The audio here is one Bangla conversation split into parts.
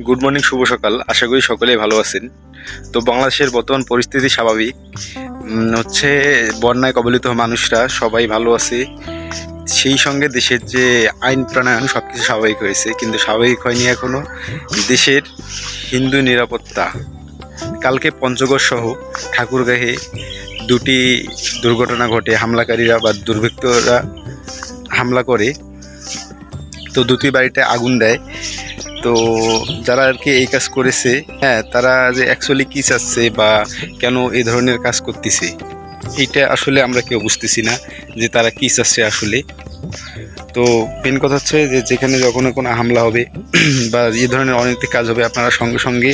গুড মর্নিং, শুভ সকাল। আশা করি সকলেই ভালো আছেন। তো বাংলাদেশের বর্তমান পরিস্থিতি স্বাভাবিক হচ্ছে, বন্যায় কবলিত মানুষরা সবাই ভালো আছে। সেই সঙ্গে দেশের যে আইন প্রণয়ন সব কিছু স্বাভাবিক হয়েছে, কিন্তু স্বাভাবিক হয়নি এখনও দেশের হিন্দু নিরাপত্তা। কালকে পঞ্চগড় সহ ঠাকুরগাঁয়ে দুটি দুর্ঘটনা ঘটে, হামলাকারীরা বা দুর্বৃত্তরা হামলা করে, তো দুটি বাড়িতে আগুন দেয়। তো যারা আর কি এই কাজ করেছে, তারা যে অ্যাকচুয়ালি কী চাচ্ছে বা কেন এই ধরনের কাজ করতেছে, এইটা আসলে আমরা কেউ বুঝতেছি না যে তারা কী চাচ্ছে আসলে। তো মেন কথা হচ্ছে যে যেখানে যখন কোনো হামলা হবে বা এই ধরনের অনৈতিক কাজ হবে, আপনারা সঙ্গে সঙ্গে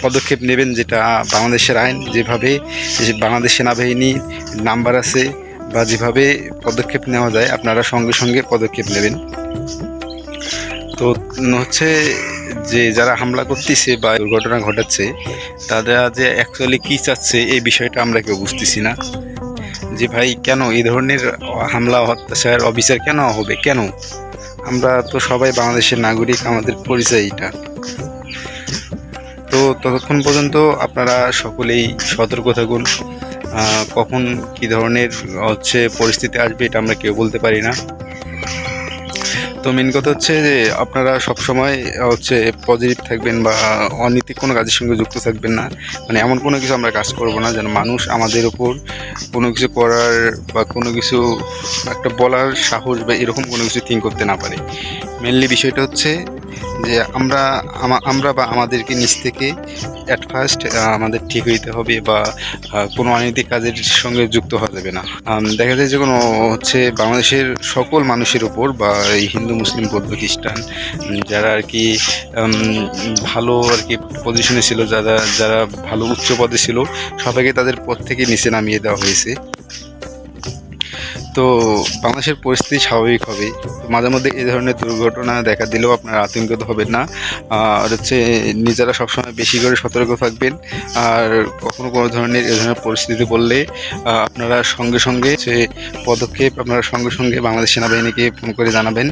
পদক্ষেপ নেবেন, যেটা বাংলাদেশের আইন, যেভাবে বাংলাদেশ সেনাবাহিনী নাম্বার আছে বা যেভাবে পদক্ষেপ নেওয়া যায়, আপনারা সঙ্গে সঙ্গে পদক্ষেপ নেবেন। তো হচ্ছে যে যারা হামলা করতেছে বা দুর্ঘটনা ঘটাচ্ছে, তারা যে অ্যাকচুয়ালি কী চাচ্ছে এই বিষয়টা আমরা কেউ বুঝতেছি না। যে ভাই কেন এই ধরনের হামলা, অত্যাচার, অবিচার কেন হবে, কেন? আমরা তো সবাই বাংলাদেশের নাগরিক, আমাদের পরিচয় এটা। তো ততক্ষণ পর্যন্ত আপনারা সকলেই সতর্ক থাকুন। কখন কী ধরনের পরিস্থিতি আসবে এটা আমরা কেউ বলতে পারি না। তো মেন কথা হচ্ছে যে আপনারা সবসময় পজিটিভ থাকবেন বা অনৈতিক কোনো কাজের সঙ্গে যুক্ত থাকবেন না। মানে এমন কোনো কিছু আমরা কাজ করব না যেন মানুষ আমাদের ওপর কোনো কিছু করার বা কোনো কিছু একটা বলার সাহস বা এরকম কোনো কিছু থিঙ্ক করতে না পারে। মেনলি বিষয়টা হচ্ছে যে আমরা বা আমাদেরকে নিজ থেকে অ্যাট ফার্স্ট আমাদের ঠিক হইতে হবে বা কোনো অনৈতিক কাজের সঙ্গে যুক্ত হওয়া যাবে না। দেখা যায় যে কোনো বাংলাদেশের সকল মানুষের উপর বা এই হিন্দু, মুসলিম, বৌদ্ধ, খ্রিস্টান যারা আর কি ভালো আর কি পজিশনে ছিল, যারা ভালো উচ্চ পদে ছিল, সবাইকে তাদের পদ থেকে নিচে নামিয়ে দেওয়া হয়েছে। তো বাংলাদেশের পরিস্থিতি স্বাভাবিক হবে। মাঝে মধ্যে এই ধরনের দুর্ঘটনা দেখা দিলেও আপনারা আতঙ্কিত হবেন না। আর নিজেরা সবসময় বেশি করে সতর্ক থাকবেন। আর কখনো কোনো ধরনের এই ধরনের পরিস্থিতি পড়লে আপনারা সঙ্গে সঙ্গে পদক্ষেপ আপনারা সঙ্গে সঙ্গে বাংলাদেশ সেনাবাহিনীকে ফোন করে জানাবেন।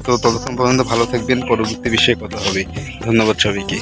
তো ততক্ষণ পর্যন্ত ভালো থাকবেন, পরবর্তী বিষয়ে কথা হবে। ধন্যবাদ সবাইকে।